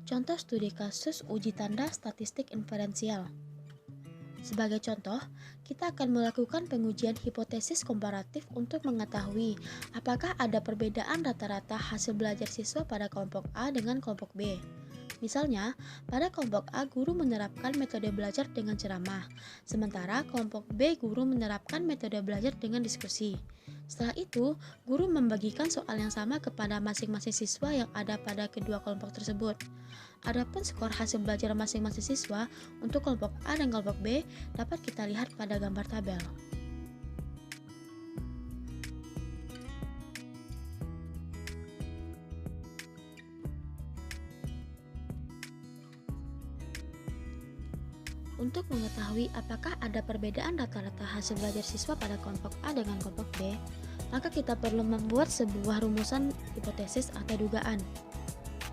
Contoh studi kasus uji tanda statistik inferensial. Sebagai contoh, kita akan melakukan pengujian hipotesis komparatif untuk mengetahui apakah ada perbedaan rata-rata hasil belajar siswa pada kelompok A dengan kelompok B. Misalnya, pada kelompok A guru menerapkan metode belajar dengan ceramah, sementara kelompok B guru menerapkan metode belajar dengan diskusi. Setelah itu, guru membagikan soal yang sama kepada masing-masing siswa yang ada pada kedua kelompok tersebut. Adapun skor hasil belajar masing-masing siswa untuk kelompok A dan kelompok B dapat kita lihat pada gambar tabel. Untuk mengetahui apakah ada perbedaan rata-rata hasil belajar siswa pada kelompok A dengan kelompok B, maka kita perlu membuat sebuah rumusan hipotesis atau dugaan.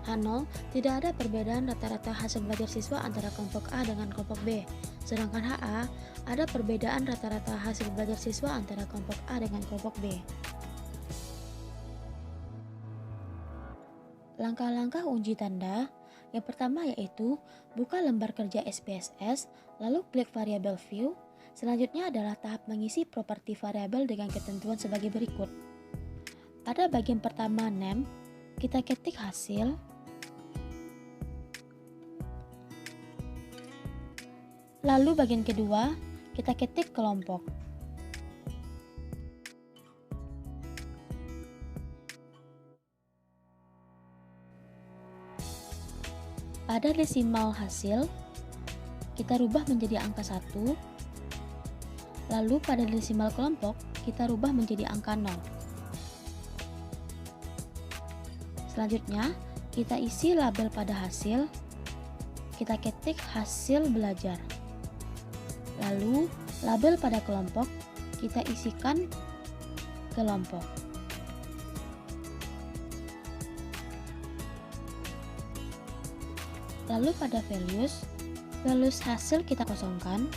H0, tidak ada perbedaan rata-rata hasil belajar siswa antara kelompok A dengan kelompok B. Sedangkan HA, ada perbedaan rata-rata hasil belajar siswa antara kelompok A dengan kelompok B. Langkah-langkah uji tanda. Yang pertama yaitu buka lembar kerja SPSS, lalu klik variabel view. Selanjutnya adalah tahap mengisi properti variabel dengan ketentuan sebagai berikut. Pada bagian pertama name, kita ketik hasil. Lalu bagian kedua, kita ketik kelompok. Pada desimal hasil, kita rubah menjadi angka 1. Lalu pada desimal kelompok, kita rubah menjadi angka 0. Selanjutnya, kita isi label pada hasil. Kita ketik hasil belajar. Lalu, label pada kelompok, kita isikan kelompok. Lalu pada values hasil kita kosongkan.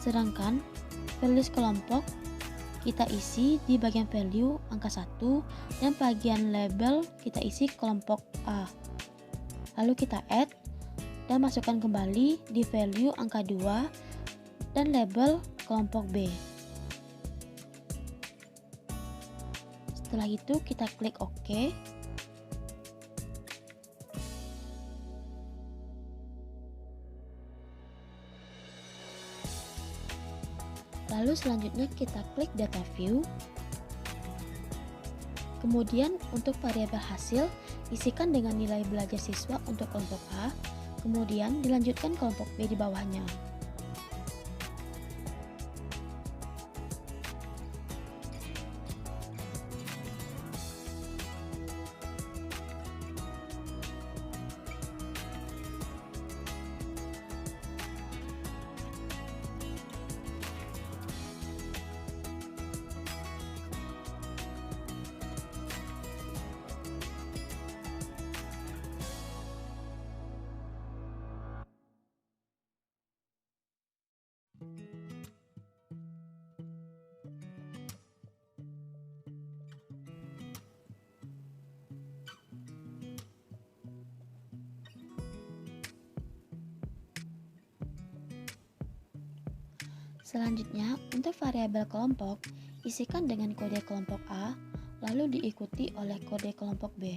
Sedangkan values kelompok kita isi di bagian value angka 1 dan bagian label kita isi kelompok A. Lalu kita add dan masukkan kembali di value angka 2 dan label kelompok B. Setelah itu kita klik OK. Lalu selanjutnya kita klik data view. Kemudian untuk variabel hasil, isikan dengan nilai belajar siswa untuk kelompok A, kemudian dilanjutkan kelompok B di bawahnya. Selanjutnya, untuk variabel kelompok, isikan dengan kode kelompok A, lalu diikuti oleh kode kelompok B.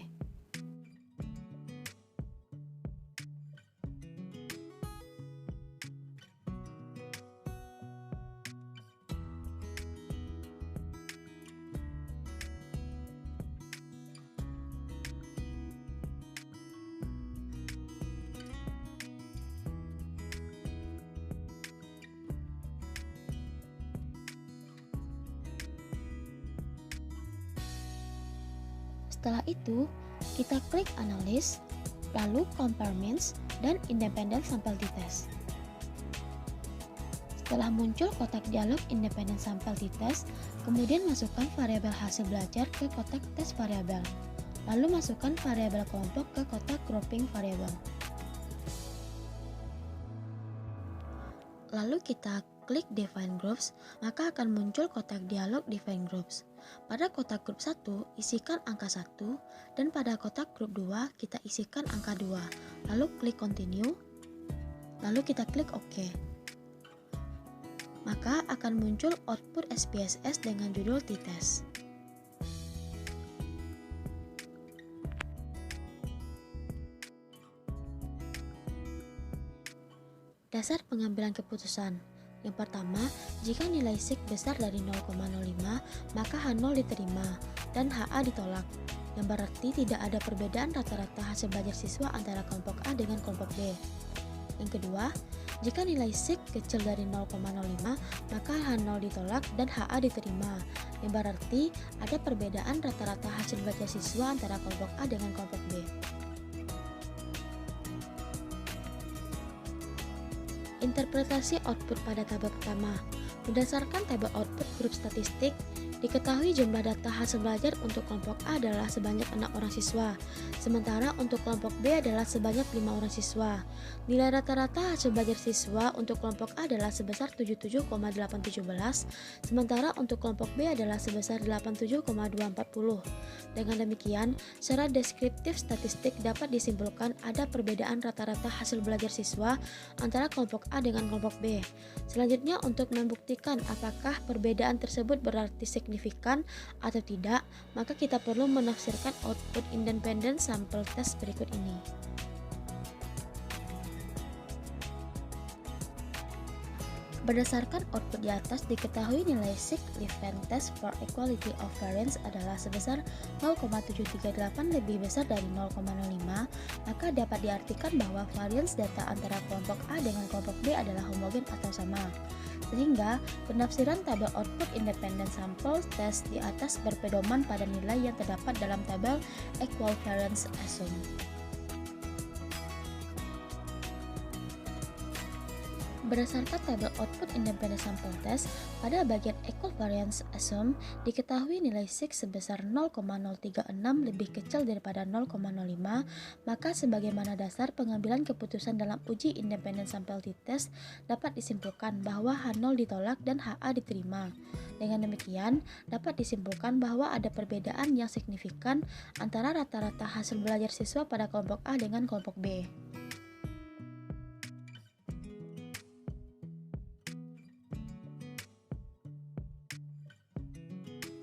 Setelah itu, kita klik Analyze, lalu Compare Means, dan Independent Sample T-Test. Setelah muncul kotak dialog Independent Sample T-Test, kemudian masukkan variabel hasil belajar ke kotak tes variabel, lalu masukkan variabel kelompok ke kotak grouping variabel. lalu kita klik Define Groups, maka akan muncul kotak dialog Define Groups. Pada kotak grup 1, isikan angka 1, dan pada kotak grup 2, kita isikan angka 2. Lalu klik Continue, lalu kita klik OK. Maka akan muncul output SPSS dengan judul t-test. Dasar pengambilan keputusan. Yang pertama, jika nilai SIK besar dari 0,05, maka H0 diterima dan HA ditolak, yang berarti tidak ada perbedaan rata-rata hasil belajar siswa antara kelompok A dengan kelompok B. Yang kedua, jika nilai SIK kecil dari 0,05, maka H0 ditolak dan HA diterima, yang berarti ada perbedaan rata-rata hasil belajar siswa antara kelompok A dengan kelompok B. Interpretasi output pada tabel pertama. Berdasarkan tabel output grup statistik, diketahui jumlah data hasil belajar untuk kelompok A adalah sebanyak 6 orang siswa, sementara untuk kelompok B adalah sebanyak 5 orang siswa. Nilai rata-rata hasil belajar siswa untuk kelompok A adalah sebesar 77,817, sementara untuk kelompok B adalah sebesar 87,240. Dengan demikian, secara deskriptif statistik dapat disimpulkan ada perbedaan rata-rata hasil belajar siswa antara kelompok A dengan kelompok B. Selanjutnya, untuk membuktikan apakah perbedaan tersebut berarti signifikan atau tidak, maka kita perlu menafsirkan output independent sample test berikut ini. Berdasarkan output di atas, diketahui nilai SIK Levene Test for Equality of Variance adalah sebesar 0,738 lebih besar dari 0,05, maka dapat diartikan bahwa variance data antara kelompok A dengan kelompok B adalah homogen atau sama. Sehingga, penafsiran tabel output independent sample test di atas berpedoman pada nilai yang terdapat dalam tabel equal variance assume. Berdasarkan tabel output independent sample test, pada bagian equal variance assume diketahui nilai SIK sebesar 0,036 lebih kecil daripada 0,05, maka sebagaimana dasar pengambilan keputusan dalam uji independent sample t-test dapat disimpulkan bahwa H0 ditolak dan HA diterima. Dengan demikian, dapat disimpulkan bahwa ada perbedaan yang signifikan antara rata-rata hasil belajar siswa pada kelompok A dengan kelompok B.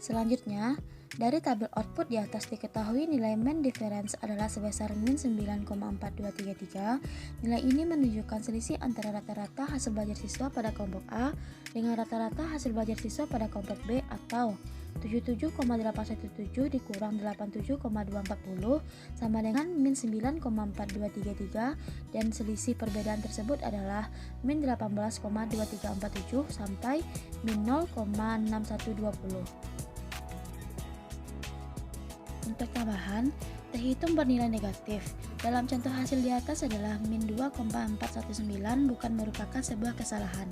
Selanjutnya, dari tabel output di atas diketahui nilai mean difference adalah sebesar min 9,4233. Nilai ini menunjukkan selisih antara rata-rata hasil belajar siswa pada kelompok A dengan rata-rata hasil belajar siswa pada kelompok B, atau 77,817 dikurang 87,240 sama dengan min 9,4233, dan selisih perbedaan tersebut adalah min 18,2347 sampai min 0,6120. Untuk tambahan, terhitung bernilai negatif. Dalam contoh hasil di atas adalah min 2,419 bukan merupakan sebuah kesalahan.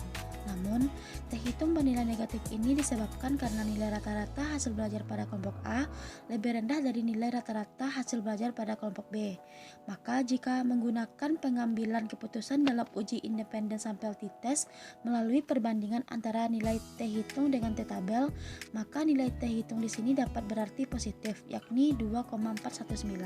Namun, terhitung bernilai negatif ini disebabkan karena nilai rata-rata hasil belajar pada kelompok A lebih rendah dari nilai rata-rata hasil belajar pada kelompok B. Maka, jika menggunakan pengambilan keputusan dalam uji independent sample t-test melalui perbandingan antara nilai terhitung dengan t-tabel, maka nilai terhitung di sini dapat berarti positif, yakni 2,419.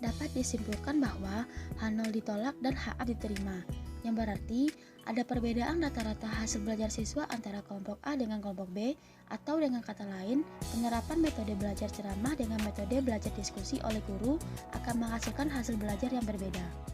Dapat disimpulkan bahwa H0 ditolak dan HA diterima, yang berarti ada perbedaan rata-rata hasil belajar siswa antara kelompok A dengan kelompok B, atau dengan kata lain, penerapan metode belajar ceramah dengan metode belajar diskusi oleh guru akan menghasilkan hasil belajar yang berbeda.